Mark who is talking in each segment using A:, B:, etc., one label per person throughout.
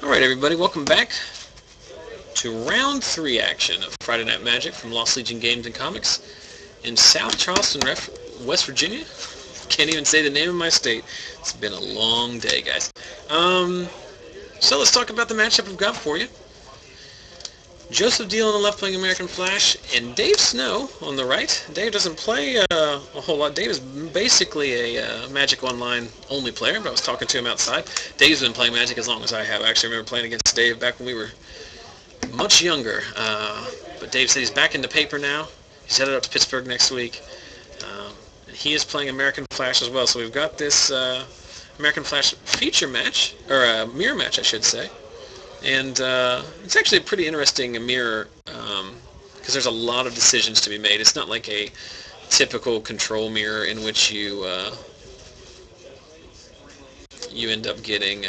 A: Alright everybody, welcome back to round 3 action of Friday Night Magic from Lost Legion Games and Comics in South Charleston, West Virginia. Can't even say the name of my state. It's been a long day, guys. So let's talk about the matchup we've got for you. Joseph Deal on the left playing American Flash, and Dave Snow on the right. Dave doesn't play a whole lot. Dave is basically a Magic Online only player, but I was talking to him outside. Dave's been playing Magic as long as I have. I actually remember playing against Dave back when we were much younger. But Dave said he's back into paper now. He's headed up to Pittsburgh next week. And he is playing American Flash as well. So we've got this American Flash feature match, or a mirror match, I should say. And it's actually a pretty interesting mirror because there's a lot of decisions to be made. It's not like a typical control mirror in which you end up getting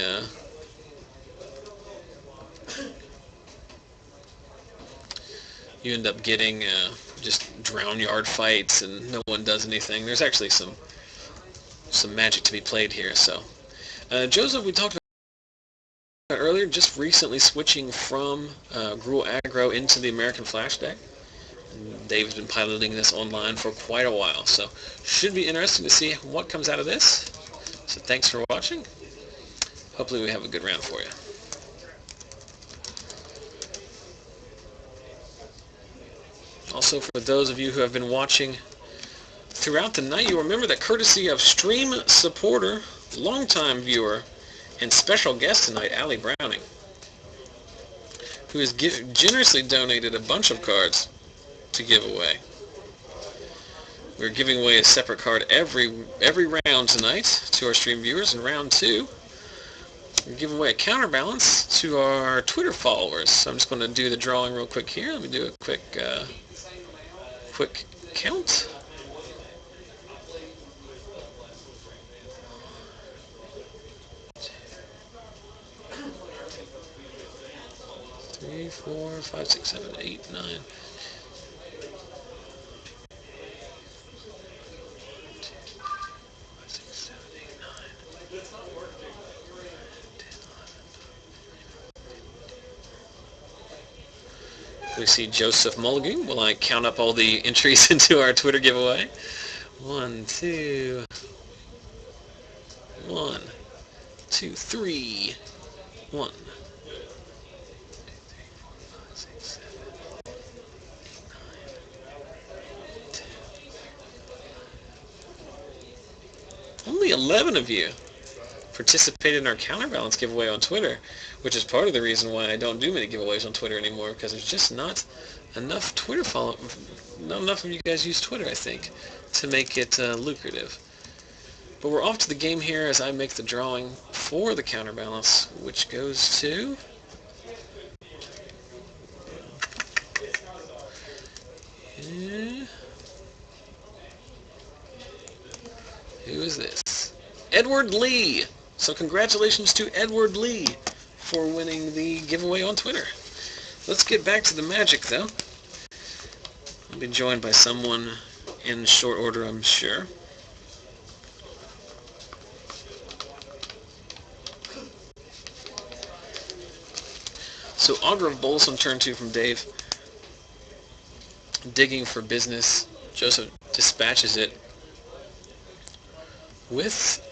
A: just drown yard fights and no one does anything. There's actually some magic to be played here. So Joseph, we talked about earlier, just recently switching from Gruul Aggro into the American Flash deck. And Dave's been piloting this online for quite a while, so should be interesting to see what comes out of this. So thanks for watching. Hopefully we have a good round for you. Also, for those of you who have been watching throughout the night, you'll remember that courtesy of stream supporter, longtime viewer, and special guest tonight, Allie Browning, who has generously donated a bunch of cards to give away. We're giving away a separate card every round tonight to our stream viewers. In round 2, we're giving away a counterbalance to our Twitter followers. So I'm just going to do the drawing real quick here. Let me do a quick count. 3, 4, 5, 6, 7, 8, 9. 6, 7, 8, 9. We see Joseph Mulligan. Will I count up all the entries into our Twitter giveaway? 1, 2, 1, 2, 3, 1. Only 11 of you participated in our counterbalance giveaway on Twitter, which is part of the reason why I don't do many giveaways on Twitter anymore, because there's just not enough not enough of you guys use Twitter, I think, to make it lucrative. But we're off to the game here as I make the drawing for the counterbalance, which goes to who is this? Edward Lee. So congratulations to Edward Lee for winning the giveaway on Twitter. Let's get back to the Magic, though. I'll be joined by someone in short order, I'm sure. So Augur of Bolus on turn 2 from Dave. Digging for business. Joseph dispatches it with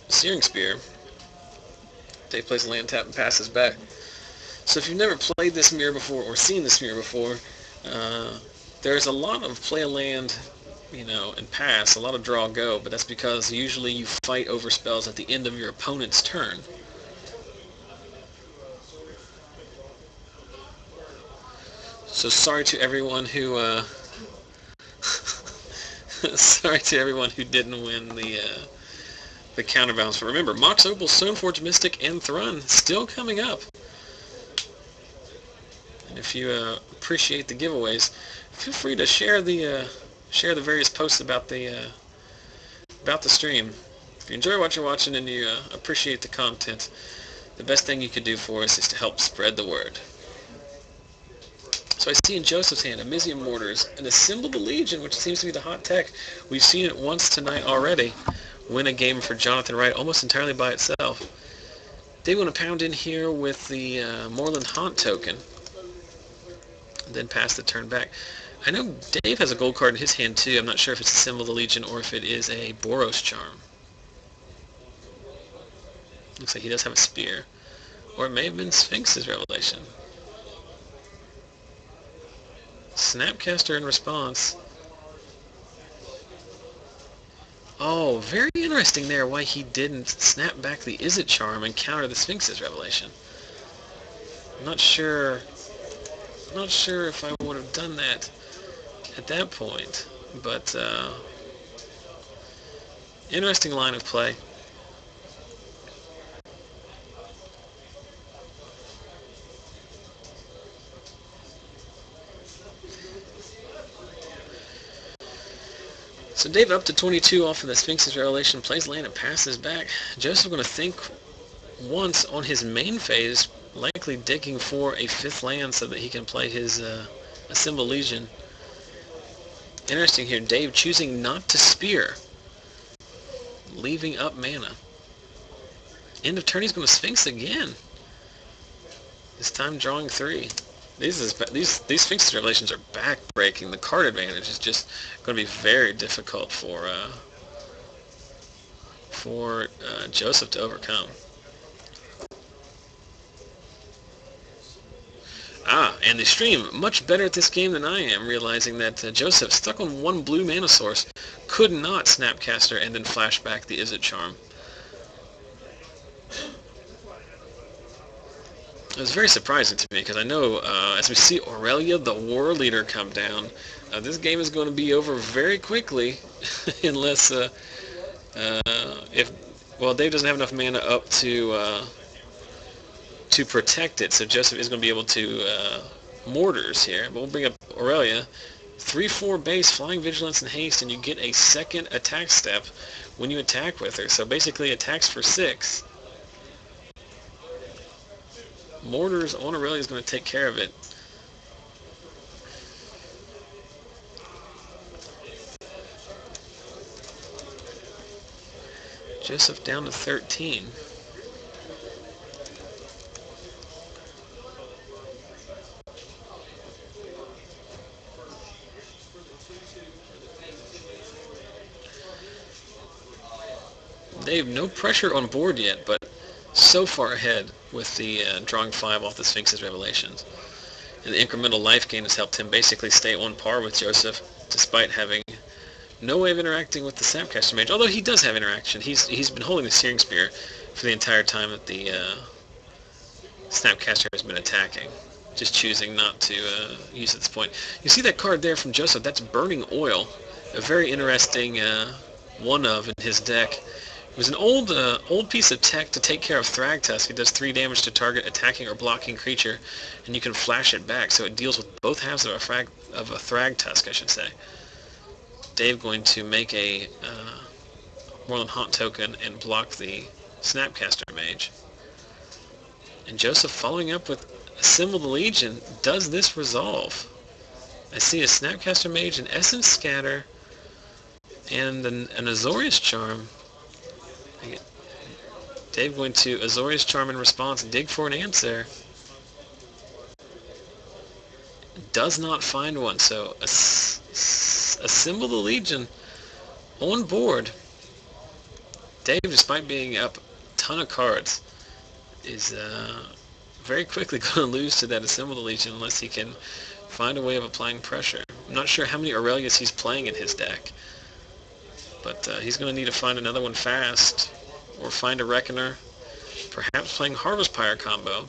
A: Searing Spear. Dave plays a land tap and passes back. So if you've never played this mirror before or seen this mirror before, there's a lot of play a land, and pass, a lot of draw go, but that's because usually you fight over spells at the end of your opponent's turn. So sorry to everyone who didn't win the counterbalance. But remember, Mox Opal, Stoneforge Mystic, and Thrun still coming up. And if you appreciate the giveaways, feel free to share the various posts about the stream. If you enjoy what you're watching and you appreciate the content, the best thing you could do for us is to help spread the word. So I see in Joseph's hand Amizium Mortars, an Assembled Legion, which seems to be the hot tech. We've seen it once tonight already win a game for Jonathan Wright almost entirely by itself. They want to pound in here with the Moreland Haunt token, and then pass the turn back. I know Dave has a gold card in his hand too. I'm not sure if it's a Symbol of the Legion or if it is a Boros charm. Looks like he does have a spear. Or it may have been Sphinx's Revelation. Snapcaster in response. Oh, very interesting there why he didn't snap back the Is It charm and counter the Sphinx's Revelation. I'm not sure if I would have done that at that point, but interesting line of play. So David up to 22 off of the Sphinx's Revelation, plays land and passes back. Joseph going to think once on his main phase, likely digging for a 5th land so that he can play his Assemble Legion. Interesting here, Dave choosing not to spear, leaving up mana. End of turn, he's going to Sphinx again. This time drawing 3. These Sphinx's Revelations are back-breaking. The card advantage is just going to be very difficult for Joseph to overcome. And the stream much better at this game than I am, realizing that Joseph, stuck on 1 blue mana source, could not Snapcaster and then flash back the Is It charm. It was very surprising to me because I know as we see Aurelia, the War Leader, come down, this game is going to be over very quickly unless Dave doesn't have enough mana up to protect it, so Joseph is going to be able to Mortars here. But we'll bring up Aurelia. 3/4 base, Flying Vigilance and Haste, and you get a 2nd attack step when you attack with her. So basically attacks for 6. Mortars on Aurelia is going to take care of it. Joseph down to 13. Dave, no pressure on board yet, but so far ahead with the drawing 5 off the Sphinx's Revelations. And the incremental life gain has helped him basically stay on par with Joseph, despite having no way of interacting with the Snapcaster Mage. Although he does have interaction. He's been holding the Searing Spear for the entire time that the Snapcaster has been attacking, just choosing not to use at this point. You see that card there from Joseph? That's Burning Oil, a very interesting one-of in his deck. It was an old piece of tech to take care of Thragtusk. It does 3 damage to target attacking or blocking creature, and you can flash it back, so it deals with both halves of a Thragtusk, I should say. Dave going to make a Moreland Haunt token and block the Snapcaster Mage. And Joseph, following up with a Symbol of the Legion, does this resolve? I see a Snapcaster Mage, an Essence Scatter, and an Azorius Charm. Dave going to Azorius Charm in response, dig for an answer. Does not find one, so a Symbol of the Legion on board. Dave, despite being up a ton of cards, is very quickly going to lose to that Symbol of the Legion unless he can find a way of applying pressure. I'm not sure how many Aurelius he's playing in his deck, but he's going to need to find another one fast, or find a Reckoner, perhaps playing Harvest Pyre combo.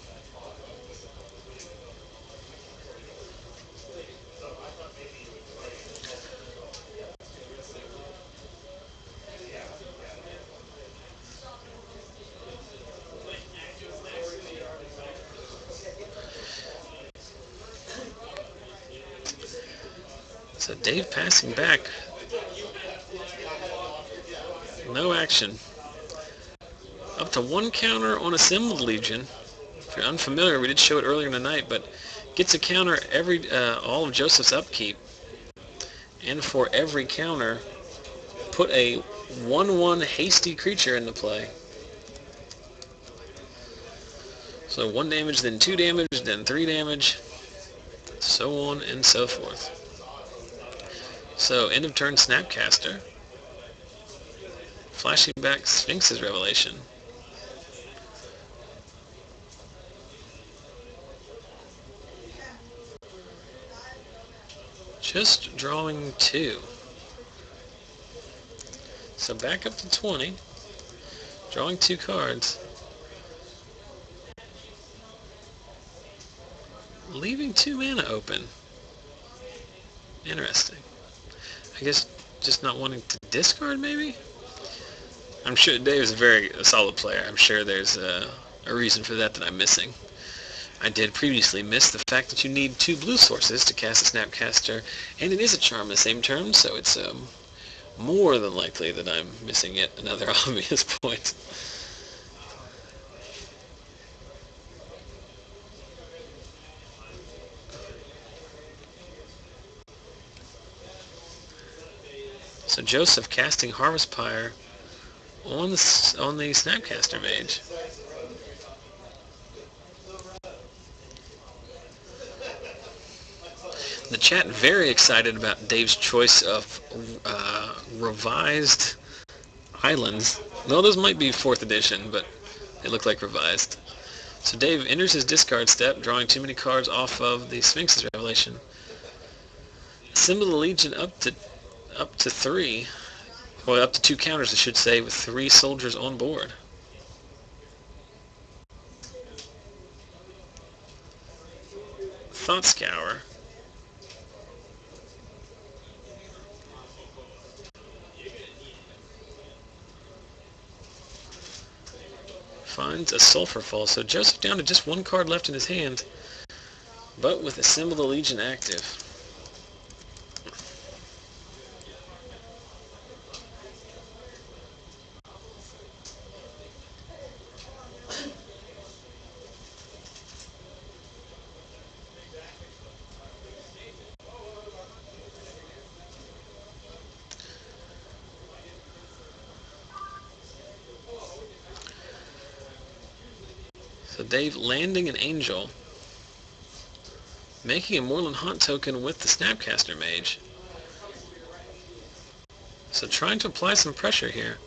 A: So Dave passing back. No action. Up to 1 counter on Assembled Legion. If you're unfamiliar, we did show it earlier in the night, but gets a counter every all of Joseph's upkeep. And for every counter, put a 1/1 hasty creature into play. So 1 damage, then 2 damage, then 3 damage, so on and so forth. So end of turn Snapcaster. Flashing back Sphinx's Revelation. Just drawing 2. So back up to 20. Drawing 2 cards. Leaving 2 mana open. Interesting. I guess just not wanting to discard, maybe? I'm sure Dave is a solid player. I'm sure there's a reason for that I'm missing. I did previously miss the fact that you need 2 blue sources to cast a Snapcaster, and it is a charm in the same turn, so it's more than likely that I'm missing yet another obvious point. So Joseph casting Harvest Pyre on the Snapcaster Mage. The chat very excited about Dave's choice of revised islands. No, those might be 4th edition, but they look like revised. So Dave enters his discard step, drawing too many cards off of the Sphinx's Revelation. Assemble the Legion up to 3. Well, up to 2 counters, I should say, with 3 soldiers on board. Thought Scour. Finds a Sulphur Fall. So Joseph down to just 1 card left in his hand, but with Assemble the Legion active. So Dave landing an Angel, making a Moorland Haunt token with the Snapcaster Mage. So trying to apply some pressure here.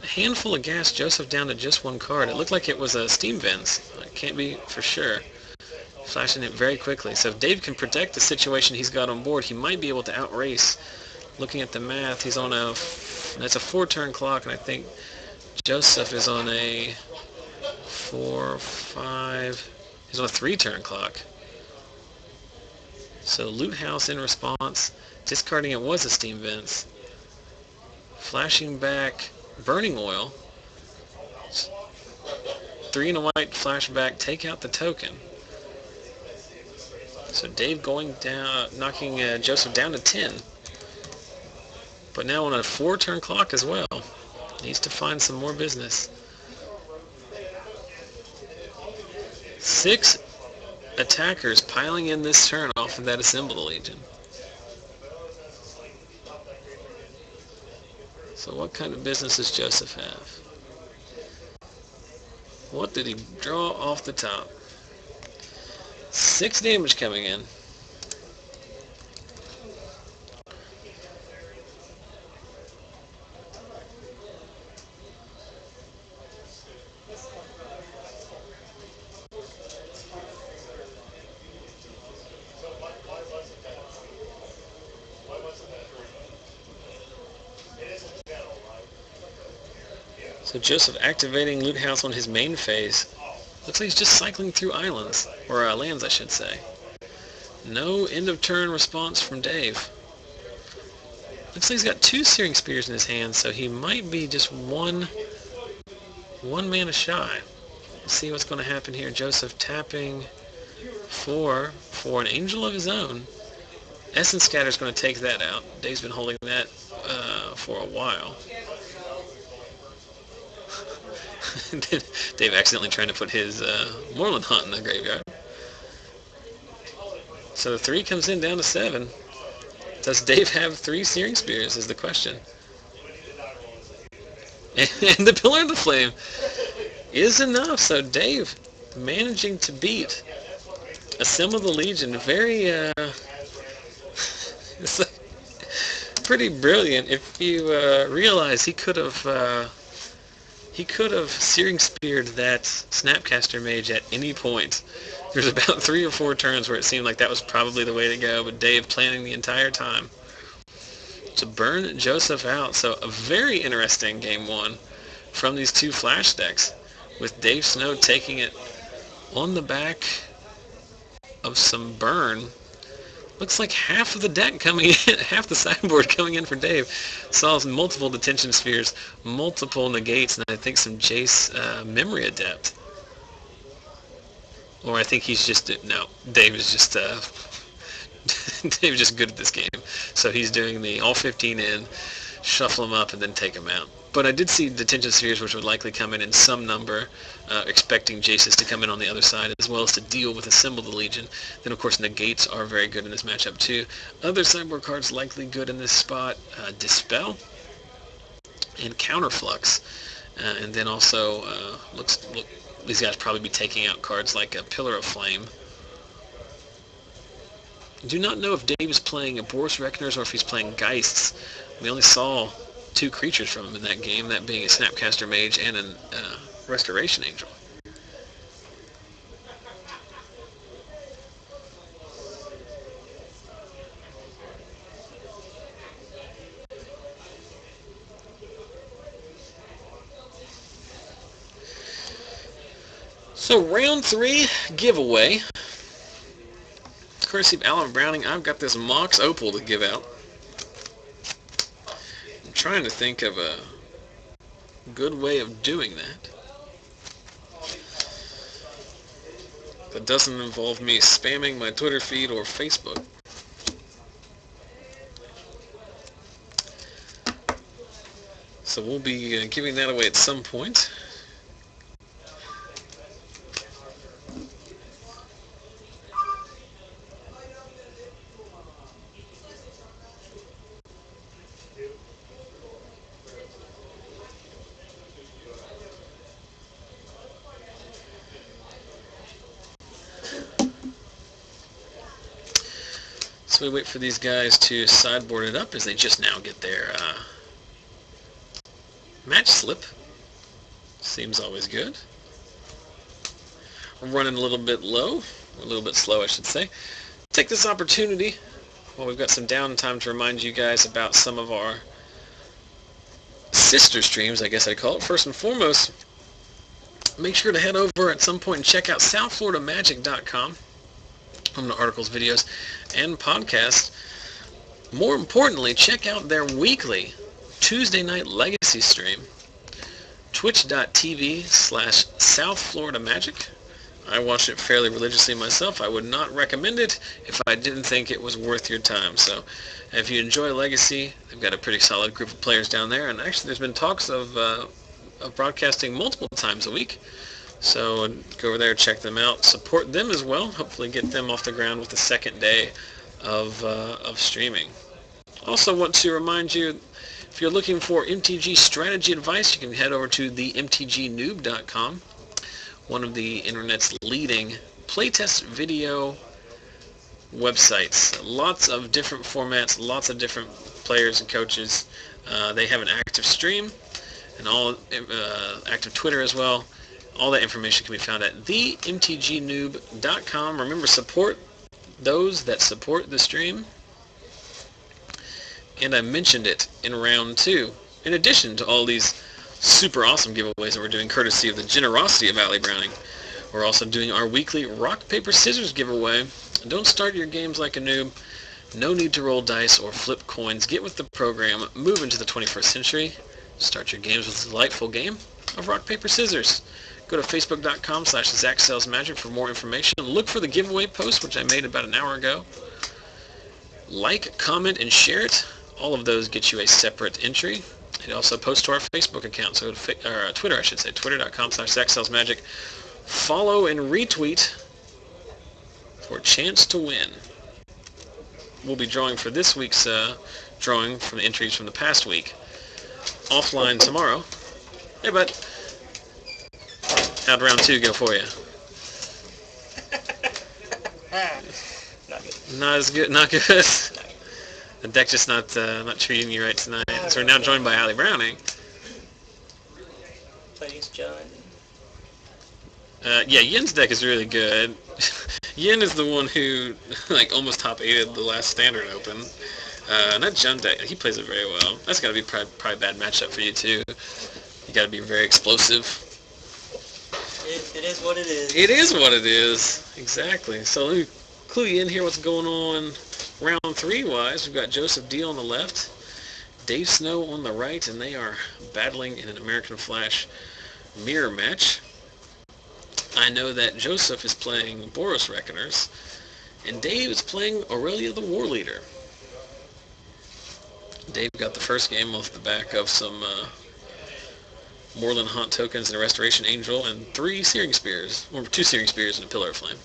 A: A handful of gas, Joseph down to just 1 card. It looked like it was a Steam Vents. I can't be for sure. Flashing it very quickly. So if Dave can protect the situation he's got on board, he might be able to outrace. Looking at the math, he's on that's a 4-turn clock, and I think Joseph is on a 4, 5, he's on a 3-turn clock. So Loot House in response, discarding it was a Steam Vents. Flashing back Burning Oil. 3 and a white, flashback, take out the token. So Dave going down, knocking Joseph down to 10. But now on a 4-turn clock as well. Needs to find some more business. 6 attackers piling in this turn off of that Assemble the Legion. So what kind of business does Joseph have? What did he draw off the top? 6 damage coming in. So Joseph activating Loot House on his main phase. Looks like he's just cycling through islands, or lands I should say. No end of turn response from Dave. Looks like he's got 2 Searing Spears in his hand, so he might be just one mana shy. Let's see what's going to happen here. Joseph tapping for an Angel of his own. Essence Scatter's going to take that out. Dave's been holding that for a while. Dave accidentally trying to put his Moorland Haunt in the graveyard. So the 3 comes in down to 7. Does Dave have 3 Searing Spears is the question. And the Pillar of the Flame is enough. So Dave managing to beat Assemble the Legion. Very, it's pretty brilliant. If you realize he could have Searing Speared that Snapcaster Mage at any point. There's about 3 or 4 turns where it seemed like that was probably the way to go, but Dave planning the entire time to burn Joseph out. So a very interesting game 1 from these 2 flash decks, with Dave Snow taking it on the back of some burn. Looks like half of the deck coming in, half the sideboard coming in for Dave. Solves multiple Detention Spheres, multiple Negates, and I think some Jace Memory Adept. Or I think he's just, no, Dave is just, Dave's just good at this game. So he's doing the all 15 in, shuffle them up, and then take them out. But I did see Detention Spheres, which would likely come in some number, expecting Jaces to come in on the other side, as well as to deal with Assemble the Legion. Then, of course, Negates are very good in this matchup, too. Other sideboard cards likely good in this spot, Dispel and Counterflux. And then also, these guys probably be taking out cards like a Pillar of Flame. Do not know if Dave is playing Boros Reckoners or if he's playing Geists. We only saw 2 creatures from him in that game, that being a Snapcaster Mage and a Restoration Angel. So round 3 giveaway. Courtesy of Alan Browning, I've got this Mox Opal to give out. I'm trying to think of a good way of doing that that doesn't involve me spamming my Twitter feed or Facebook. So we'll be giving that away at some point. So we wait for these guys to sideboard it up as they just now get their match slip. Seems always good. I'm running a little bit low, a little bit slow I should say. Take this opportunity while we've got some downtime to remind you guys about some of our sister streams, I guess I'd call it. First and foremost, make sure to head over at some point and check out southfloridamagic.com. on the articles, videos, and podcasts. More importantly, check out their weekly Tuesday night Legacy stream, twitch.tv/southfloridamagic. I watch it fairly religiously myself. I would not recommend it if I didn't think it was worth your time. So if you enjoy Legacy, they've got a pretty solid group of players down there, and actually there's been talks of broadcasting multiple times a week. So go over there, check them out, support them as well. Hopefully get them off the ground with the second day of streaming. Also want to remind you, if you're looking for MTG strategy advice, you can head over to the mtgnoob.com, one of the internet's leading playtest video websites. Lots of different formats, lots of different players and coaches. They have an active stream and all active Twitter as well. All that information can be found at themtgnoob.com. Remember, support those that support the stream. And I mentioned it in round 2. In addition to all these super awesome giveaways that we're doing courtesy of the generosity of Ali Browning, we're also doing our weekly rock, paper, scissors giveaway. Don't start your games like a noob. No need to roll dice or flip coins. Get with the program. Move into the 21st century. Start your games with a delightful game of rock, paper, scissors. Go to facebook.com/ZachSellsMagic for more information. Look for the giveaway post, which I made about an hour ago. Like, comment, and share it. All of those get you a separate entry. And also post to our Facebook account, so Twitter, I should say, twitter.com/ZachSellsMagic. Follow and retweet for a chance to win. We'll be drawing for this week's drawing from the entries from the past week offline tomorrow. Hey, bud. How'd round 2 go for you?
B: Not good.
A: Not as good. Not good. The deck just not treating you right tonight. So we're now joined by Allie Browning.
B: Play against John.
A: Yeah, Yin's deck is really good. Yin is the one who like almost top 8'd the last Standard Open. That Jun deck, he plays it very well. That's got to be probably a bad matchup for you too. You got to be very explosive.
B: It is what it is.
A: It is what it is. Exactly. So let me clue you in here what's going on round 3 wise. We've got Joseph D on the left, Dave Snow on the right, and they are battling in an American Flash mirror match. I know that Joseph is playing Boros Reckoners, and Dave is playing Aurelia the War Leader. Dave got the first game off the back of some Moorland Haunt tokens and a Restoration Angel and 3 Searing Spears, or 2 Searing Spears and a Pillar of Flame.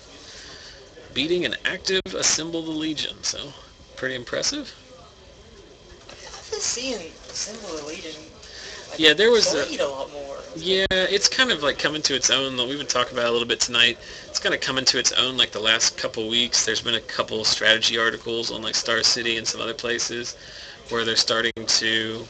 A: Beating an active Assemble the Legion, so pretty impressive.
B: I've been seeing Assemble the Legion.
A: Yeah, there was
B: a lot more.
A: Yeah, it's kind of like coming to its own. We've been talking about it a little bit tonight. It's kind of coming to its own like the last couple weeks. There's been a couple strategy articles on like Star City and some other places where they're starting to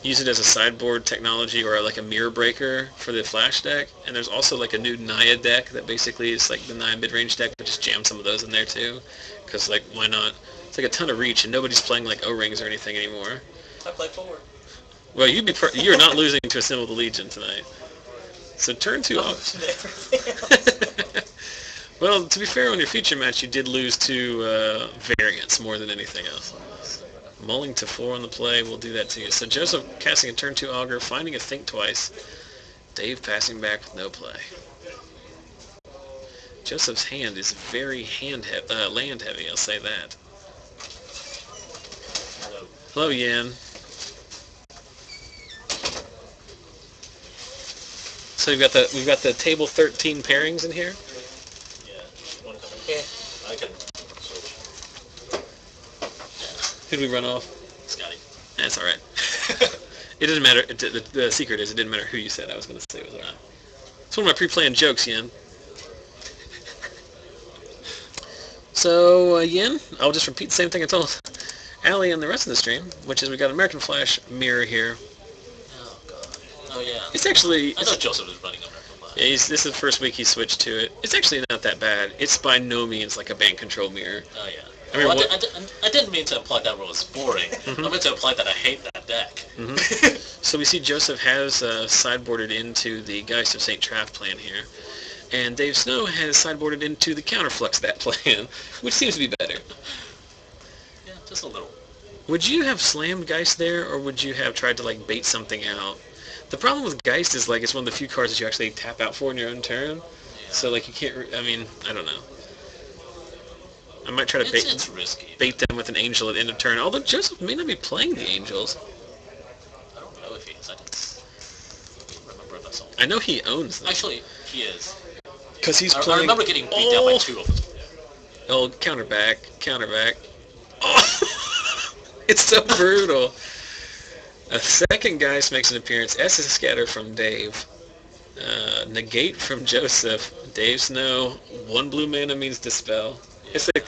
A: use it as a sideboard technology or like a mirror breaker for the Flash deck. And there's also like a new Naya deck that basically is like the Naya mid-range deck, but just jam some of those in there too. Because like, why not? It's like a ton of reach and nobody's playing like O-rings or anything anymore.
B: I play forward.
A: Well, you're not losing to Assemble the Legion tonight. So turn 2 off. Well, to be fair, on your feature match, you did lose to variance more than anything else. Mulling to 4 on the play will do that to you. So Joseph casting a turn 2 Augur, finding a Think Twice. Dave passing back with no play. Joseph's hand is very land heavy, I'll say that. Hello, Yen. So we've got the table 13 pairings in here.
C: Yeah. Want to come in?
B: Yeah.
C: I can switch.
A: Who'd we run off?
C: Scotty.
A: That's all right. It doesn't matter. The secret is it didn't matter who you said. I was going to say it was all right. It's one of my pre-planned jokes, Yen. So, Yen, I'll just repeat the same thing I told Allie and the rest of the stream, which is we got American Flash mirror here.
C: Oh, God. Oh, yeah.
A: It's actually...
C: I thought Joseph was running American Flash.
A: Yeah, this is the first week he switched to it. It's actually not that bad. It's by no means like a bank control mirror.
C: Oh, yeah.
A: I mean,
C: I didn't mean to imply that was boring. I meant to imply that I hate that deck.
A: So we see Joseph has sideboarded into the Geist of St. Traff plan here. And Dave Snow has sideboarded into the Counterflux that plan, which seems to be better.
C: Yeah, just a little.
A: Would you have slammed Geist there, or would you have tried to like bait something out? The problem with Geist is like it's one of the few cards that you actually tap out for in your own turn. Yeah. So like you can't. I mean, I don't know. I might try to
C: It's risky.
A: bait them with an Angel at the end of turn. Although Joseph may not be playing the Angels.
C: I don't know if he is. I don't remember if I saw him.
A: I know he owns them.
C: Actually, he is.
A: Because he's
C: I
A: playing.
C: remember getting beat down by 2 of them.
A: Oh, counterback. Oh, it's so brutal. A second Geist makes an appearance. Essence Scatter from Dave. Negate from Joseph. Dave Snow. 1 blue mana means Dispel. Yeah. It's like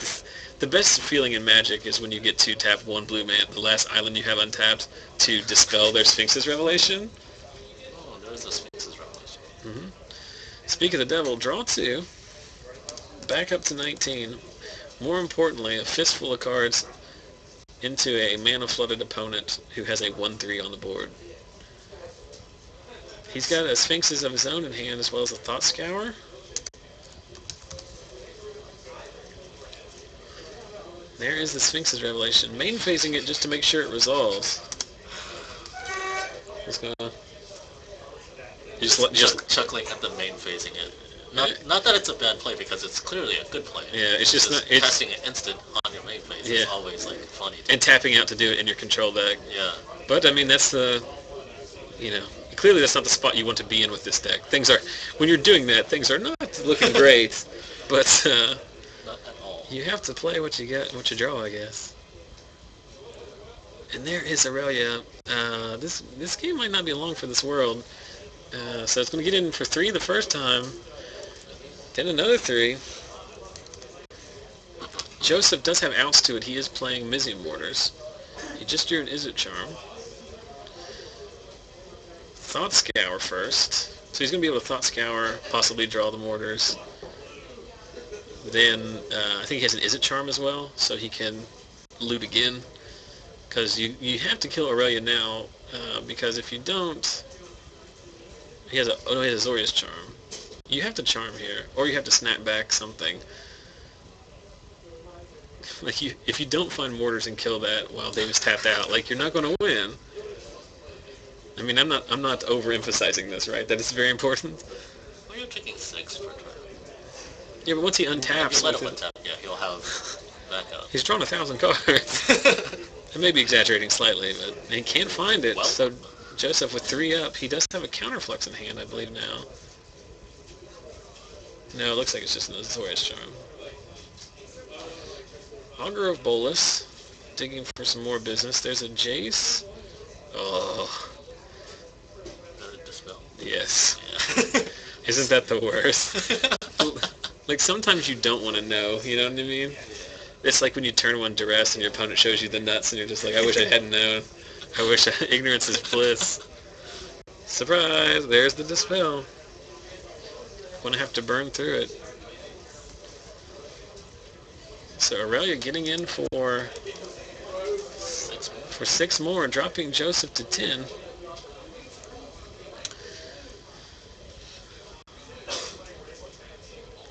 A: the best feeling in Magic is when you get to tap 1 blue mana, the last island you have untapped, to dispel their Sphinx's Revelation.
C: Oh, there's a Sphinx's Revelation.
A: Mm-hmm. Speak of the devil, draw 2. Back up to 19. More importantly, a fistful of cards into a mana-flooded opponent who has a 1/3 on the board. He's got a Sphinx's of his own in hand as well as a Thought Scour. There is the Sphinx's Revelation. Main phasing it just to make sure it resolves. What's going on?
C: Just chuckling at the main phasing it. Not that it's a bad play, because it's clearly a good play.
A: Yeah, it's just not...
C: casting an instant on your main phase is always, like, funny.
A: And tapping out to do it in your control deck.
C: Yeah.
A: But, I mean, that's the... You know, clearly that's not the spot you want to be in with this deck. Things are... When you're doing that, things are not looking great. But,
C: not at all.
A: You have to play what you get, what you draw, I guess. And there is Aurelia. This game might not be long for this world. So it's going to get in for 3 the first time. Then another 3. Joseph does have outs to it. He is playing Mizium Mortars. He just drew an Izzet Charm. Thought Scour first. So he's going to be able to Thought Scour, possibly draw the Mortars. Then I think he has an Izzet Charm as well, so he can loot again. Because you have to kill Aurelia now, because if you don't... he has a Azorius Charm. You have to charm here, or you have to snap back something. Like if you don't find mortars and kill that while Davis tapped out, like you're not going to win. I mean, I'm not overemphasizing this, right? That it's very important.
C: Well, you're taking 6 for a turn.
A: Yeah, but once he untaps,
C: If you let him untap, yeah, he'll have backup.
A: he's drawn 1,000 cards. I may be exaggerating slightly, but he can't find it.
C: Well,
A: so Joseph with 3 up, he does have a counterflux in hand, I believe now. No, it looks like it's just an Azorius Charm. Augur of Bolus, digging for some more business. There's a Jace. Oh.
C: Dispel.
A: Yes.
C: Yeah.
A: Isn't that the worst? Like, sometimes you don't want to know, you know what I mean? It's like when you turn one duress and your opponent shows you the nuts and you're just like, I wish I hadn't known. I wish ignorance is bliss. Surprise! There's the Dispel. Gonna have to burn through it. So Aurelia getting in for 6 more, dropping Joseph to 10.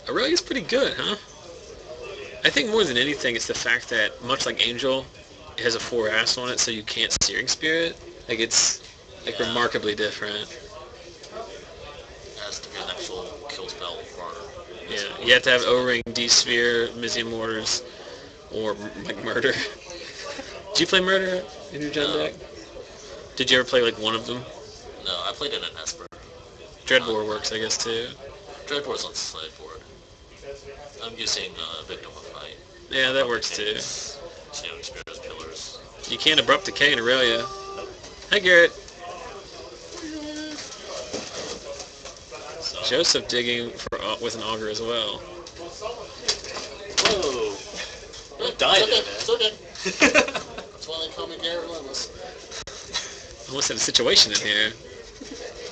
A: Aurelia's pretty good, huh? I think more than anything, it's the fact that, much like Angel, it has a 4-ass on it, so you can't Searing Spirit. Like, it's like remarkably different.
C: It has to be an actual kill spell for...
A: Yeah, you have to have O-Ring, D-Sphere, Mizium Mortars, or like Murder. Did you play Murder in your Gen deck? Did you ever play like one of them?
C: No, I played it in Esper.
A: Dreadbore works, I guess, too.
C: Dreadbore's on Sideboard. I'm using Victim of Night.
A: Yeah, that works too.
C: Searing Spirits, Pillars.
A: You can't Abrupt Decay in Aurelia. Hi, Garrett. Joseph digging with an Augur as well.
C: Whoa! Don't die there, man.
B: It's okay. That's why they call me Garrett Loomis.
A: Almost had a situation in here.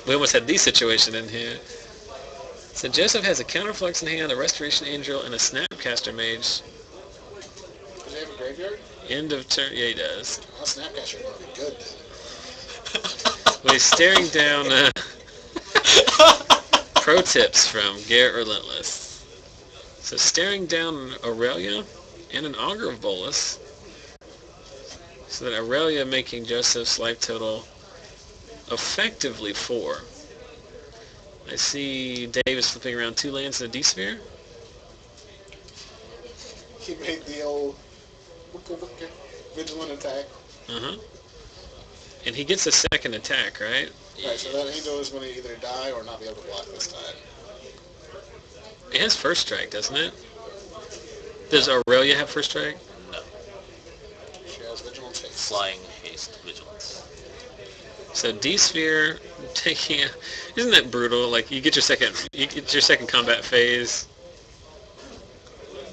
A: We almost had the situation in here. So Joseph has a Counterflux in hand, a Restoration Angel, and a Snapcaster Mage.
B: Does he have a graveyard?
A: End of turn. Yeah, he does.
B: Oh, Snapcaster is going to be good then.
A: Well, he's staring down pro tips from Garrett Relentless. So staring down Aurelia and an Augur of Bolus. So that Aurelia making Joseph's life total effectively 4. I see Davis flipping around 2 lands in a D-Sphere.
B: He made the old wicka vigilant attack.
A: Uh-huh. And he gets a second attack, right?
B: Right, so that Angel is going to either die or not be able to block this time.
A: It has first strike, doesn't it? Does Aurelia have first strike?
C: No.
B: She has Vigilant Haste.
C: Flying Haste Vigilance.
A: So D-Sphere taking isn't that brutal? Like you get your second combat phase.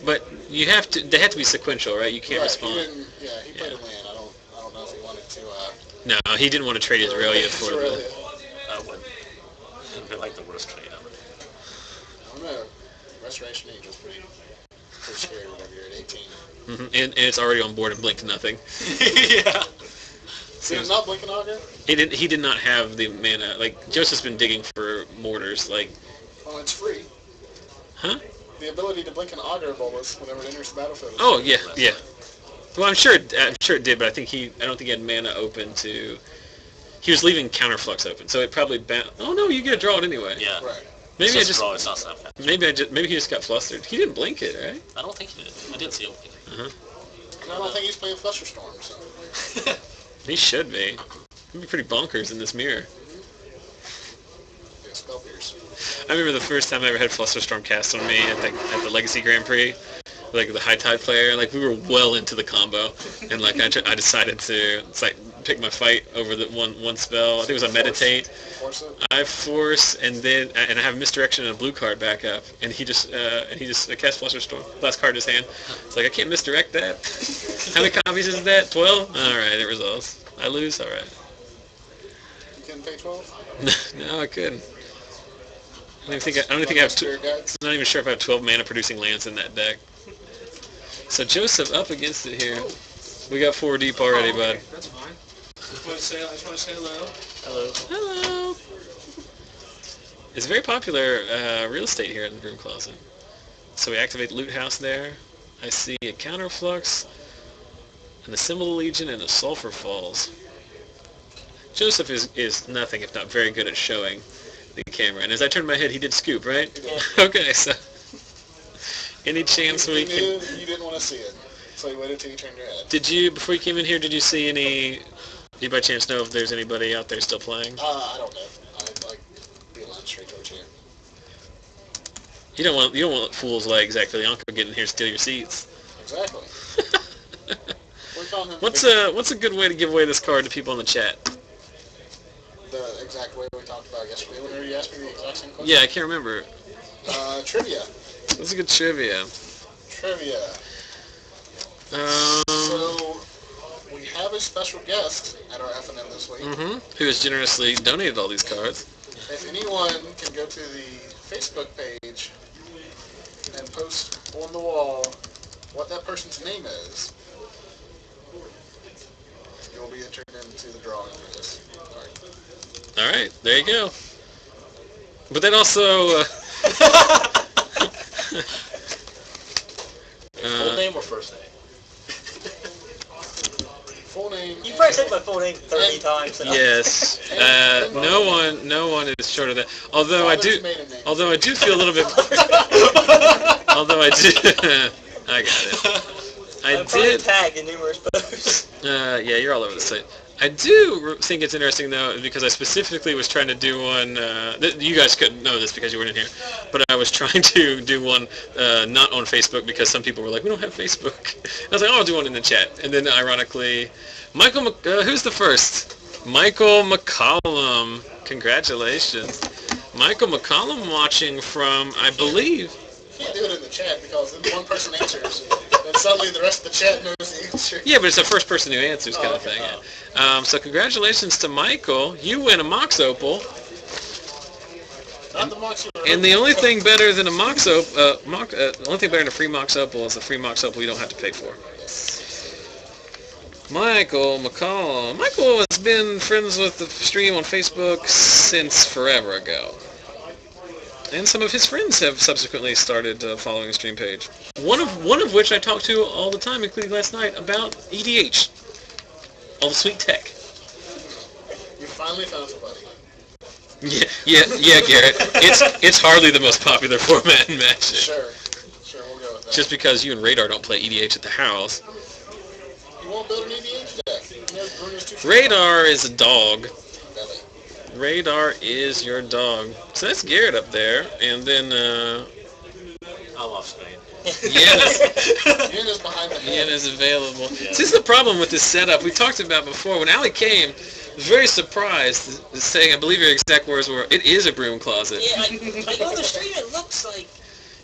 A: But they have to be sequential, right? You can't respond.
B: He played a land. I don't know if he wanted to
A: No, he didn't want to trade his Aurelia for the...
C: That would be like the worst trade ever.
B: I don't know. Restoration Angel's pretty scary whenever you're at 18.
A: Mm-hmm. And it's already on board and blinked to nothing.
C: Yeah.
B: So he's not blinking Augur?
A: He did not have the mana. Like, Joseph's been digging for mortars, like...
B: Oh, it's free.
A: Huh?
B: The ability to blink an Augur Bolus whenever it enters the battlefield.
A: Oh, yeah. Well, I'm sure it did, but I don't think he had mana open to... He was leaving Counterflux open, so it probably... Oh, no, you get to draw it anyway.
C: Yeah.
B: Right.
A: Maybe
C: it's draw, it's not Snapcaster.
A: Maybe he just got flustered. He didn't blink it, right?
C: I don't think he did. I did see him blink it.
A: Uh-huh.
B: I don't think he's playing Flusterstorm, so...
A: He should be. He'd be pretty bonkers in this mirror.
B: Yeah, Spell Pierce.
A: I remember the first time I ever had Flusterstorm cast on me at the Legacy Grand Prix, like the High Tide player. Like we were well into the combo, and like I decided to pick my fight over the one spell. I think it was a meditate.
B: Force it.
A: I force, and I have misdirection and a blue card back up, and he just cast Fluster Storm. Last card in his hand. It's like I can't misdirect that. How many copies is that? 12. All right, it resolves. I lose. All right.
B: You couldn't pay 12?
A: No, I couldn't. I don't think I have. I'm not even sure if I have 12 mana producing lands in that deck. So Joseph up against it here. We got 4 deep already, bud.
D: That's fine. I just want to say hello.
C: Hello.
A: Hello. It's very popular real estate here in the Broom Closet. So we activate Loot House there. I see a Counterflux, and the Symbol of Legion, and a Sulphur Falls. Joseph is nothing if not very good at showing the camera. And as I turned my head, he did scoop, right?
B: Yeah.
A: Okay, so any chance we
B: He knew
A: can...
B: you didn't want to see it, so you waited till you turned your head.
A: Did you, before you came in here, did you see any... Do you by chance know if there's anybody out there still playing?
B: I don't know. I like being line straight towards you.
A: You don't want fools like Zach Filianco getting here and steal your seats.
B: Exactly. We're calling him
A: What's a good way to give away this card to people in the chat?
B: the exact way we talked about yesterday whenever you asked me the exact same question?
A: Yeah, I can't remember.
B: Trivia.
A: What's a good trivia?
B: Trivia. So, we have a special guest at our FNM this week.
A: Who has generously donated all these cards.
B: If anyone can go to the Facebook page and post on the wall what that person's name is, you'll be entered into the drawing for this card.
A: All right, there you go. But then also...
C: Full name or first name?
B: Full name.
E: You probably said my full name 30 times. So.
A: Yes. No one is short of that. Although I do feel a little bit. Although I do. I got it. I
E: I'm probably
A: did.
E: tagged in numerous posts.
A: Yeah, you're all over the site. I do think it's interesting though, because I specifically was trying to do one. You guys couldn't know this because you weren't in here, but I was trying to do one not on Facebook because some people were like, "We don't have Facebook." I was like, "Oh, I'll do one in the chat." And then, ironically, Michael, who's the first? Michael McCollum. Congratulations, Michael McCollum, watching from, I believe.
B: You can't do it in the chat because then one person answers, and suddenly the rest of the chat knows the answer.
A: Yeah, but it's the first person who answers kind of thing. Yeah. So congratulations to Michael. You win a Mox Opal.
B: Not the Mox Opal.
A: And the only thing better than a Mox Opal, the only thing better than a free Mox Opal is a free Mox Opal you don't have to pay for. Michael McCollum. Michael has been friends with the stream on Facebook since forever ago. And some of his friends have subsequently started following the stream page. One of which I talk to all the time, including last night, about EDH. All the sweet tech.
B: You finally found somebody.
A: Yeah, Garrett. It's hardly the most popular format in Magic.
B: Sure, we'll go with that.
A: Just because you and Radar don't play EDH at the house.
B: You won't build an EDH deck.
A: Radar is a dog.
B: Belly.
A: Radar is your dog. So that's Garrett up there, and then
C: I'm off screen.
A: Ian
B: Ian is behind the head.
A: is available.
C: Yeah.
A: So this is the problem with this setup. We talked about before. When Allie came, I was very surprised, saying, I believe your exact words were, "It is a broom closet."
E: Yeah, like on the stream it looks like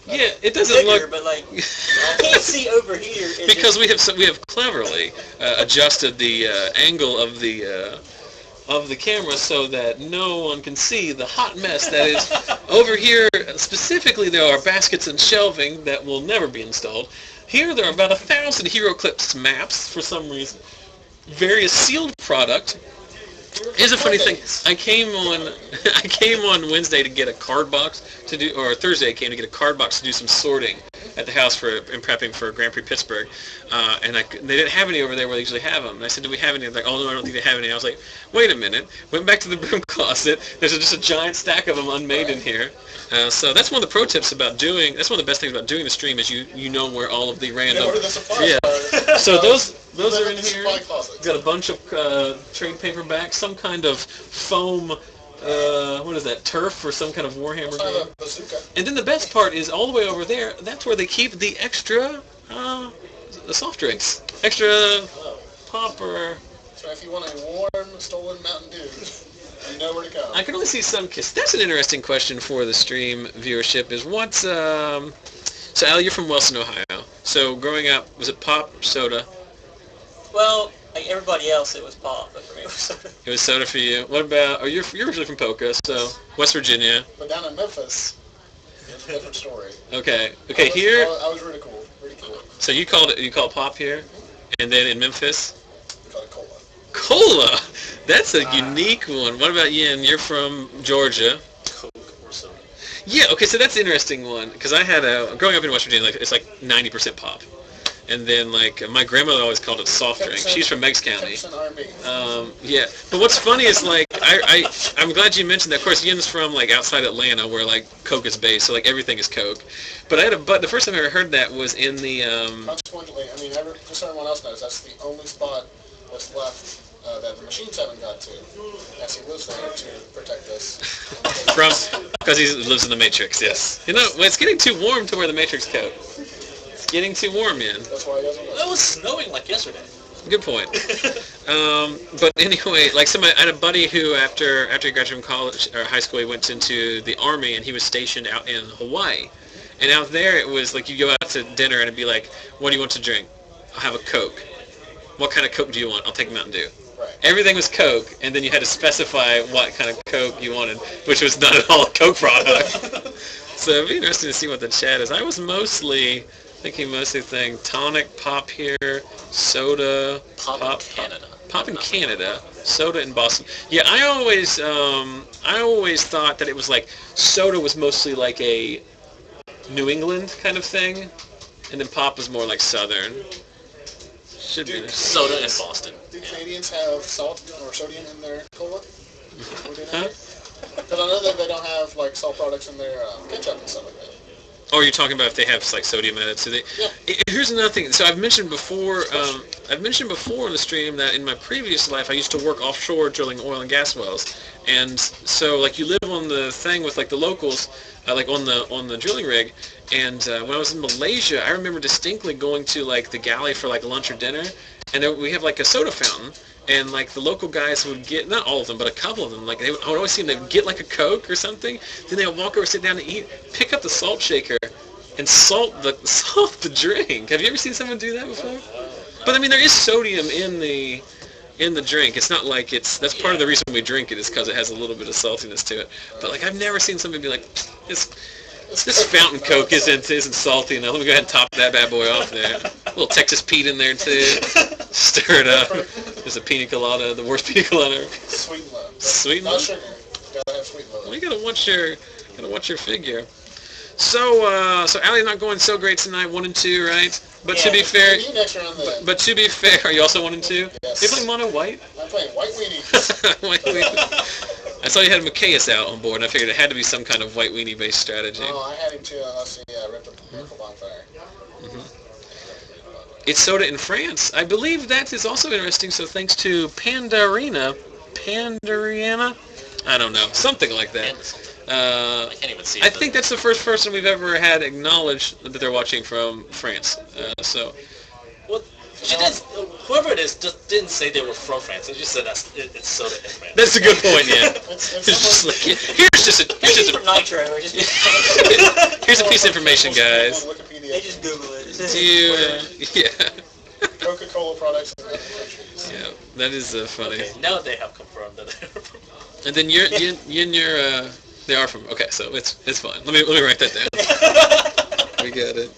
A: Yeah, it doesn't
E: bigger,
A: look...
E: but like I can't see over here.
A: Because we have cleverly adjusted the angle of the camera so that no one can see the hot mess that is over here. Specifically, there are baskets and shelving that will never be installed. Here, there are about 1,000 HeroClix maps for some reason. Various sealed product. Here's a funny thing. I came on Wednesday to get a card box to do, or Thursday I came to get a card box to do some sorting at the house in prepping for Grand Prix Pittsburgh, and they didn't have any over there where they usually have them. And I said, "Do we have any?" They're like, "Oh no, I don't think they have any." I was like, "Wait a minute." Went back to the broom closet. There's just a giant stack of them unmade in here. So that's one of the pro tips about doing. That's one of the best things about doing the stream is you know where all of the random. So those are in here. We've got a bunch of trade paperbacks, some kind of foam, what is that, turf or some kind of Warhammer game. And then the best part is all the way over there, that's where they keep the extra the soft drinks. Extra pop or
B: but if you want a warm, stolen Mountain Dew, you know where to go.
A: I can only see Sunkist. That's an interesting question for the stream viewership. Is what's So Al, you're from Wellston, Ohio. So growing up, was it pop, soda?
E: Well, like everybody else, it was pop, but for me, it was soda.
A: It was soda for you. What about? Oh, you're originally from Poca, so West Virginia.
B: But down in Memphis, it's a different story.
A: Okay.
B: I
A: Here.
B: was really cool. Pretty cool.
A: So you call it pop here, and then in Memphis.
B: We call it cola.
A: Cola. That's a unique one. What about you? And you're from Georgia.
C: Coke or soda.
A: Yeah. Okay. So that's an interesting one because I had growing up in West Virginia. Like it's like 90% pop, and then like my grandmother always called it soft drink. She's from Meigs County.
B: 10% R&B.
A: Yeah. But what's funny is like I'm glad you mentioned that. Of course, Yin's from like outside Atlanta where like Coke is based, so like everything is Coke. But the first time I ever heard that was in the.
B: Consequently, I mean, just so everyone else knows, that's the only spot that's left that the machines haven't got to. As he lives there to protect us.
A: Because he lives in the Matrix, yes. You know, it's getting too warm to wear the Matrix coat. It's getting too warm, man.
B: That's why he doesn't live.
C: It was snowing like yesterday.
A: Good point. But anyway, like I had a buddy who after he graduated from college or high school, he went into the Army and he was stationed out in Hawaii. And out there, it was like you go out to dinner and it'd be like, what do you want to drink? I'll have a Coke. What kind of Coke do you want? I'll take Mountain Dew.
B: Right.
A: Everything was Coke, and then you had to specify what kind of Coke you wanted, which was not at all a Coke product. So it'd be interesting to see what the chat is. I was mostly thinking tonic, pop here, soda,
C: Pop in Canada.
A: Pop in Canada, soda in Boston. Yeah, I always thought that it was like soda was mostly like a New England kind of thing, and then pop was more like Southern. Should be.
C: Soda in Boston.
B: Do Canadians have salt or sodium in their cola?
A: Huh?
B: Because I know that they don't have like salt products in their ketchup and stuff like that.
A: Oh, you're talking about if they have like sodium added to Here's another thing. So I've mentioned before in the stream that in my previous life I used to work offshore drilling oil and gas wells, and so like you live on the thing with like the locals, like on the drilling rig. And when I was in Malaysia, I remember distinctly going to like the galley for like lunch or dinner, and we have like a soda fountain. And like the local guys would get, not all of them, but a couple of them, like I would always see them, they'd get like a Coke or something, then they would walk over, sit down and eat, pick up the salt shaker, and salt the drink. Have you ever seen someone do that before? But I mean, there is sodium in the drink. It's not like that's part of the reason we drink it is because it has a little bit of saltiness to it. But like I've never seen somebody be like, this fountain Coke isn't salty enough. Let me go ahead and top that bad boy off there. A little Texas Pete in there too. Stir it up. There's a pina colada, the worst pina colada.
B: Sweet and low.
A: Sweet and low?
B: Not sugar. Gotta have sweet and low.
A: Well, you gotta watch your figure. So Allie's not going so great tonight, 1 and 2, right? But to be fair,
B: You next round then.
A: but to be fair, are you also 1 and 2?
B: Yes.
A: You playing mono white?
B: I'm playing white weenie.
A: White weenie. I saw you had Macias out on board, and I figured it had to be some kind of white weenie-based strategy.
B: Oh, I had him too, unless he ripped a Miracle Bonfire.
A: It's soda in France. I believe that is also interesting, so thanks to Pandariana, I don't know, something like that.
C: I can't even see it.
A: I think that's the first person we've ever had acknowledge that they're watching from France.
C: Well, she did. Whoever it is just didn't say they were from France. They just said it's soda in France.
A: That's a good point, yeah.
B: It's
A: It's just like, here's just
E: Maybe
A: a
E: from Nitro, or just
A: here's a piece of information, guys.
B: On Wikipedia.
E: they just Google it.
A: Do you, yeah,
B: Coca-Cola products in other countries.
A: yeah, that is funny.
C: Okay, now they have confirmed that they're from.
A: And then you're they are from. Okay, so it's fine. Let me write that down. We got it.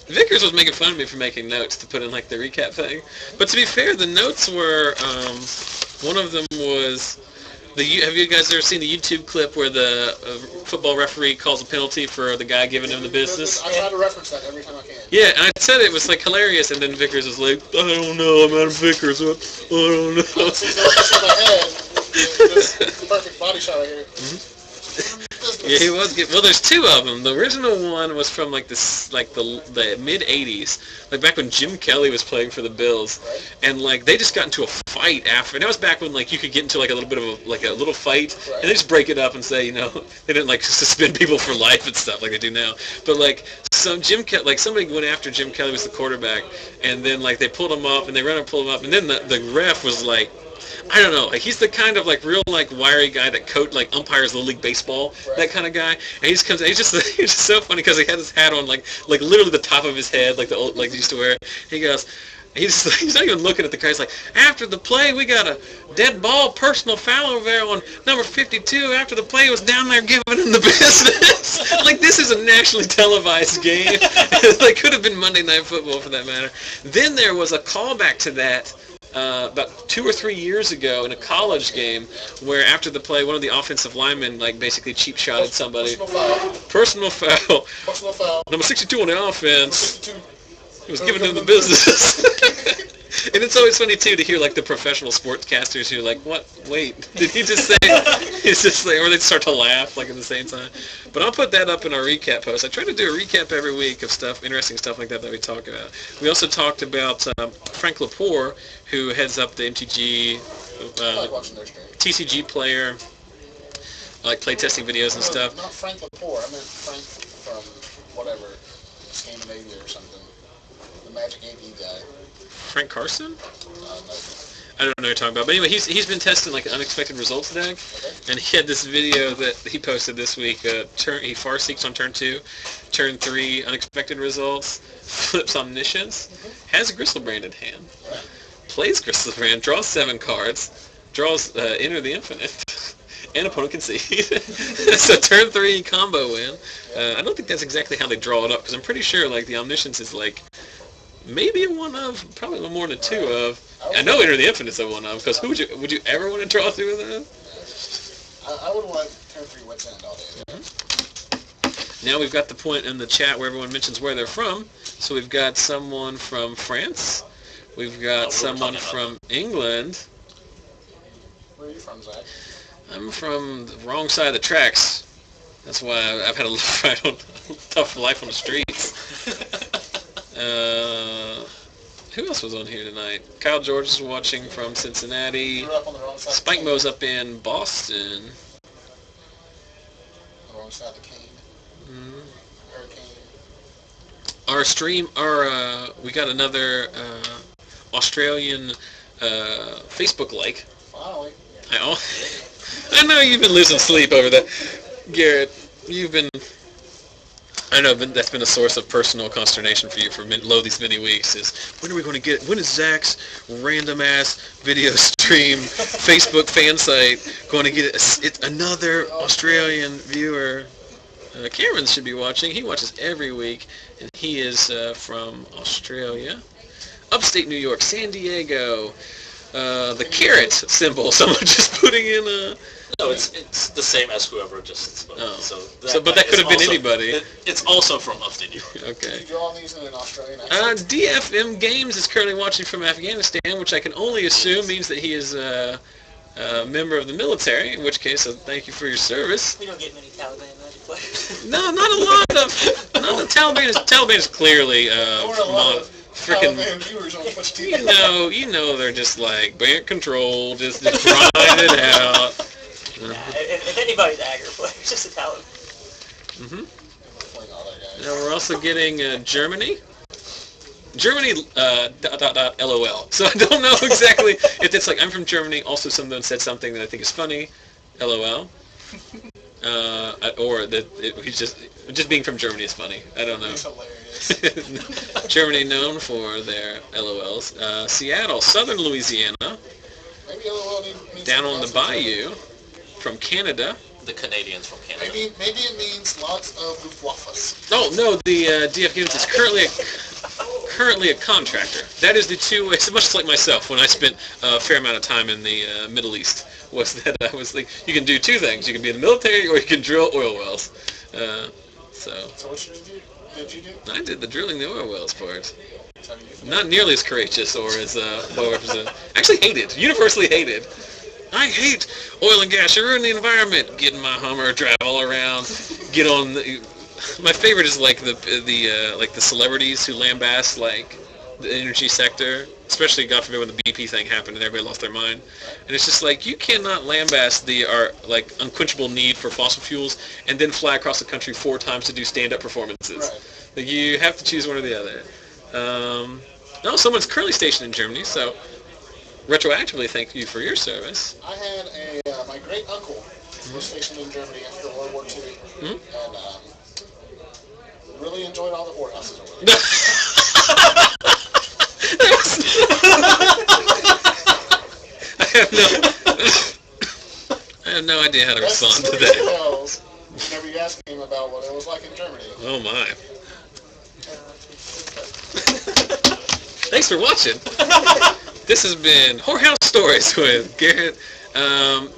A: Vickers was making fun of me for making notes to put in like the recap thing, but to be fair, the notes were one of them was have you guys ever seen the YouTube clip where the football referee calls a penalty for the guy giving him the business?
B: I try to reference that every time I can.
A: Yeah, and I said it was like hilarious, and then Vickers was like, I don't know, I'm Adam Vickers, what? I don't know.
B: Since I picture my head, this perfect body shot right here.
A: Yeah, he was good. Well, there's two of them. The original one was from like the mid '80s, like back when Jim Kelly was playing for the Bills, and like they just got into a fight after. And that was back when like you could get into like a little bit of a little fight, and they just break it up and say, they didn't like suspend people for life and stuff like they do now. But like somebody went after Jim Kelly was the quarterback, and then like they pulled him up and they ran and pulled him up, and then the ref was like I don't know. Like he's the kind of like real like wiry guy that like umpires Little League baseball, that kind of guy. And he just comes. He's just so funny because he had his hat on like literally the top of his head, like the old like he used to wear. He goes. He's not even looking at the guy. He's like, after the play, we got a dead ball personal foul over there on number 52. After the play, was down there giving him the business. Like, this is a nationally televised game. Like, could have been Monday Night Football for that matter. Then there was a callback to that about 2 or 3 years ago in a college game where after the play, one of the offensive linemen, like, basically cheap-shotted somebody. Personal foul. Number 62 on the offense. He was giving him the business. And it's always funny, too, to hear, like, the professional sportscasters who are like, what? Wait, did he just say? He's just like, or they start to laugh, like, at the same time. But I'll put that up in our recap post. I try to do a recap every week of stuff, interesting stuff like that we talk about. We also talked about Frank Lepore, who heads up the MTG TCG player, like playtesting videos and stuff.
B: Not Frank Lepore. I meant Frank from whatever, Scandinavia or something. The Magic AD guy.
A: Frank Carson?
B: No.
A: I don't know what you're talking about. But anyway, he's been testing like an unexpected results deck. Okay. And he had this video that he posted this week. He far seeks on turn 2, turn 3, unexpected results, flips omniscience, has Gristlebrand in hand, plays Gristlebrand, draws 7 cards, draws Enter the Infinite, and opponent concede. So turn 3 combo win. I don't think that's exactly how they draw it up because I'm pretty sure like the omniscience is like maybe a 1 of, probably a little more than a 2 of. I know Enter the Infinite's a 1 of because who would you ever want to draw through with that?
B: I would want turn 3 Wits End all day.
A: Mm-hmm. Now we've got the point in the chat where everyone mentions where they're from. So we've got someone from France. We've got someone from England.
B: Where are you from, Zach?
A: I'm from the wrong side of the tracks. That's why I've had a tough life on the streets. Who else was on here tonight? Kyle George is watching from Cincinnati.
B: Grew up on the wrong side
A: Spike Mo's up in Boston.
B: The wrong side of the cane.
A: Mm-hmm.
B: Hurricane.
A: Our stream, we got another Australian Facebook like.
B: Finally.
A: I know you've been losing sleep over that, Garrett. I know that's been a source of personal consternation for you for these many weeks. Is when are we going to get? When is Zach's random ass video stream Facebook fan site going to get it's another Australian viewer? Cameron should be watching. He watches every week, and he is from Australia, upstate New York, San Diego. The carrot symbol. Someone just putting in a.
C: No, it's the same as whoever just spoke.
A: Oh. But that could have been anybody.
C: It's also from upstate New York.
A: Okay.
B: Did you draw these in an Australian accent?
A: DFM Games is currently watching from Afghanistan, which I can only assume means that he is a member of the military, in which case, thank you for your service.
E: We don't get many Taliban Magic players.
A: No, not a lot of. No, the Taliban is clearly freaking.
B: Taliban viewers on Twitch TV.
A: You know, they're just like band control, just grind it out.
E: Nah, if anybody's aggro player, it's just a Taliban.
A: Mm-hmm. Now we're also getting Germany. Germany, LOL. So I don't know exactly if it's like, I'm from Germany, also someone said something that I think is funny, LOL. Or that he's just being from Germany is funny. I don't know.
B: It's hilarious.
A: Germany known for their LOLs. Seattle, southern Louisiana.
B: Maybe LOL means
A: down on the bayou. From Canada.
C: The Canadians from Canada.
B: Maybe it means lots of Luftwaffes.
A: Oh no, the DF Games is currently a contractor. That is the two ways. Much like myself, when I spent a fair amount of time in the Middle East, was that I was like, you can do 2 things: you can be in the military, or you can drill oil wells. So
B: what did you do?
A: I did the drilling the oil wells part. Not nearly as courageous or as actually hated, universally hated. I hate oil and gas. You ruin the environment. Get in my Hummer, travel around, get on. My favorite is like the celebrities who lambast like the energy sector, especially God forbid when the BP thing happened and everybody lost their mind. And it's just like you cannot lambast our like unquenchable need for fossil fuels and then fly across the country 4 times to do stand-up performances.
B: Right.
A: Like you have to choose one or the other. No, someone's currently stationed in Germany, so. retroactively thank you for your service.
B: I had my great uncle was stationed in Germany after World War II, and really enjoyed all the whorehouses over there.
A: I have no idea how to
B: That's
A: respond
B: the
A: to
B: story he
A: that.
B: tells whenever you ask him about what it was like in Germany.
A: Oh my. Thanks for watching. This has been Whorehouse Stories with Garrett. I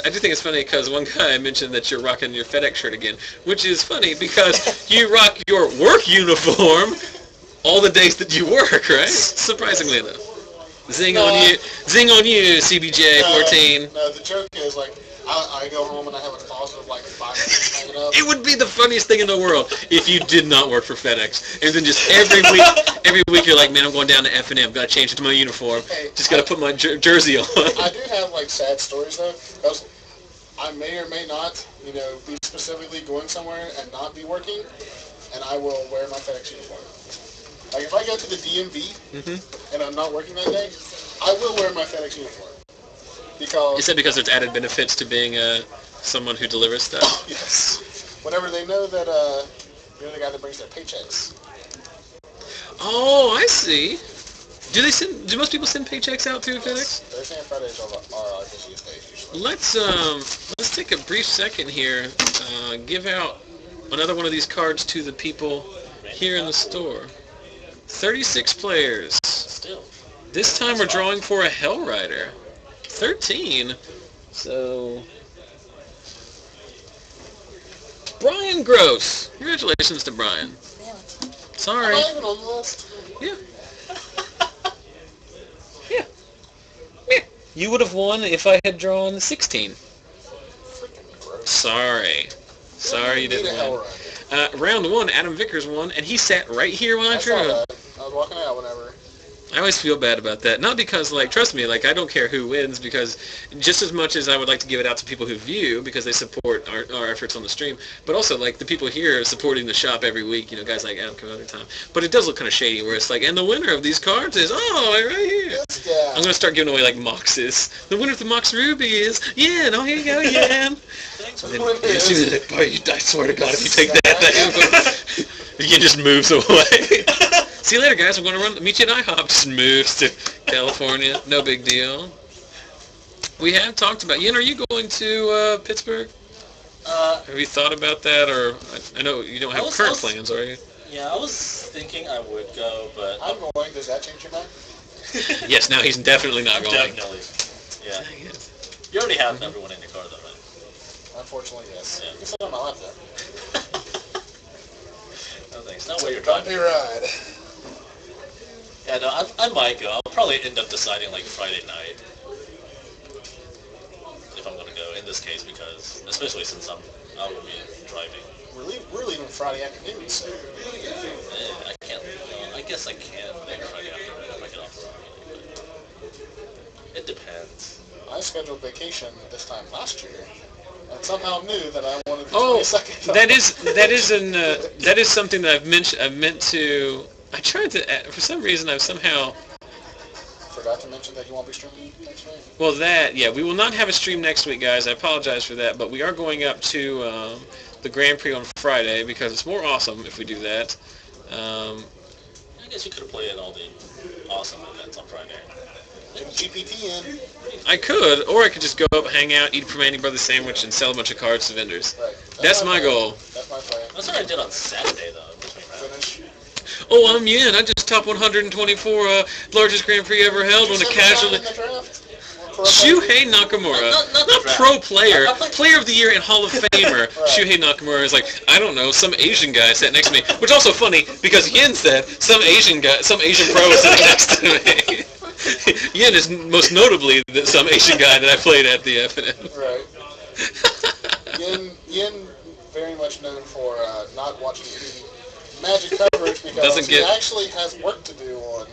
A: do think it's funny because one guy mentioned that you're rocking your FedEx shirt again, which is funny because you rock your work uniform all the days that you work, right? Surprisingly enough. Zing on you, CBJ14.
B: No, the joke is like I go home and I have a closet of like 5 things hanging up.
A: It would be the funniest thing in the world if you did not work for FedEx, and then just every week you're like, man, I'm going down to FNM, got to change it to my uniform, just got to put my jersey on.
B: I do have like sad stories though, because I may or may not, be specifically going somewhere and not be working, and I will wear my FedEx uniform. Like if I go to the DMV and I'm not working that day, I will wear my FedEx uniform. Because
A: Is that because there's added benefits to being someone who delivers stuff?
B: Yes. Whenever they know that you're the guy that brings their paychecks.
A: Oh, I see. Do most people send paychecks out through FedEx?
B: Thursday and Fridays are our busiest days usually.
A: Let's take a brief second here. Give out another one of these cards to the people here in the store. 36 players.
C: Still.
A: This time we're drawing for a Hell Rider. 13. So Brian Gross. Congratulations to Brian. Sorry.
B: Am I even on the list?
A: Yeah. Yeah. You would have won if I had drawn 16.
B: Freaking gross.
A: Sorry you
B: Need a
A: didn't
B: Hell
A: win.
B: Rider.
A: Round 1, Adam Vickers won, and he sat right here when I
B: I
A: drew.
B: saw that. I was walking out whenever.
A: I always feel bad about that. Not because, trust me, I don't care who wins, because just as much as I would like to give it out to people who view, because they support our efforts on the stream, but also, the people here supporting the shop every week, guys like Adam come every time. But it does look kind of shady, where it's and the winner of these cards is, right here.
B: This guy.
A: I'm going to start giving away, Moxes. The winner of the Mox Ruby is, here you go, Yan.
B: Thanks for
A: And
B: doing
A: then,
B: this.
A: I swear to God, if you take that, Yan just moves away. See you later, guys. I'm going to meet you at IHOP. Just moves to California. No big deal. We have talked about... Yen, are you going to Pittsburgh? Have you thought about that? Or I know you don't have current plans, are you?
C: Yeah, I was thinking I would go, but...
B: I'm going. Does that change your mind?
A: Yes, now he's definitely not going.
C: Definitely. Yeah. You already have everyone in your car, though, right?
B: Unfortunately, yes.
C: Yeah.
B: You can sit on my lap, though.
C: No thanks. Not where you're
B: Bumpy
C: driving.
B: ride.
C: Yeah, no, I might go. I'll probably end up deciding Friday night if I'm gonna go. In this case, because especially since I will be driving.
B: We're leaving Friday afternoon, so...
C: I can't. I guess I can maybe Friday afternoon if I get off early. It depends.
B: I scheduled vacation this time last year, and somehow knew that I wanted the
A: Oh,
B: 22nd.
A: that is something that I've meant to... I tried to... For some reason, I've somehow...
B: Forgot to mention that you won't be streaming next week.
A: Well, we will not have a stream next week, guys. I apologize for that, but we are going up to the Grand Prix on Friday because it's more awesome if we do that.
C: I guess you could have played in all the awesome events on Friday.
B: Get GPT in.
A: I could, or I could just go up, hang out, eat from Andy Brothers sandwich, and sell a bunch of cards to vendors.
B: Right.
A: That's my goal.
B: That's my plan.
C: That's what I did on Saturday, though.
B: Finish.
A: Oh, I'm Yen. I just top 124 largest Grand Prix ever held on a casually...
B: In the draft?
A: Shuhei Nakamura, not pro player, player of the year and Hall of Famer. Shuhei Nakamura is I don't know, some Asian guy sat next to me, which is also funny because Yen said some Asian pro was sitting next to me. Yen is most notably some Asian guy that I played at the FNM.
B: Right. Yen very much known for not watching any Magic coverage because he actually has work to do on,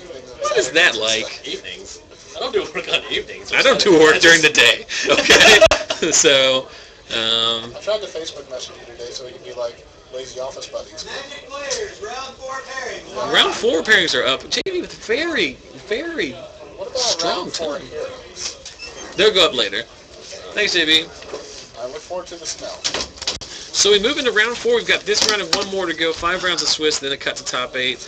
B: evenings and
A: What is that
B: Saturdays and
A: like?
B: stuff.
C: Evenings. I don't do work on evenings.
A: I don't do work during the day, okay? So,
B: I tried to Facebook message you today so we can be like lazy office buddies.
A: round 4 pairings are up. JV with very, very
B: What
A: Strong
B: round 4
A: time.
B: heroes.
A: They'll go up later. Thanks, JB.
B: I look forward to the smell.
A: So we move into round 4. We've got this round and one more to go. 5 rounds of Swiss, then a cut to top 8.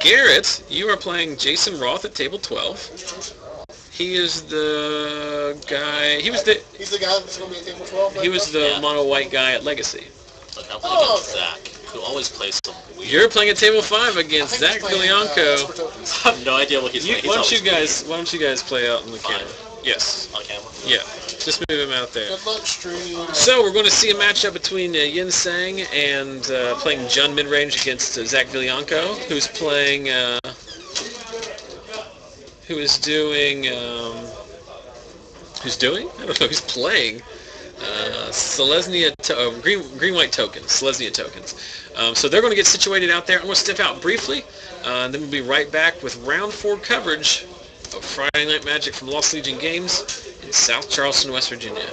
A: Garrett, you are playing Jason Roth at table 12.
B: Who's Jason Roth?
A: He is the guy. He's the
B: guy that's going to be at table 12?
A: He was the
C: Yeah.
A: mono white guy at Legacy.
C: Look, I'm playing against Zach, who always plays some weird.
A: You're playing at table 5 against Zach Gilianco.
C: I have no idea what he's playing. He's
A: Why
C: always
A: don't you guys play out on the camera?
C: Fine.
A: Yes.
C: on camera.
A: Yeah. Just move him out there.
B: Good luck, stream.
A: So we're going to see a matchup between Yin Sang and playing Jun mid-range against Zach Gilianco, who's playing, who's doing? I don't know, who's playing Selesnya, green-white tokens, Selesnya tokens. So they're going to get situated out there. I'm going to step out briefly, and then we'll be right back with round 4 coverage of Friday Night Magic from Lost Legion Games in South Charleston, West Virginia.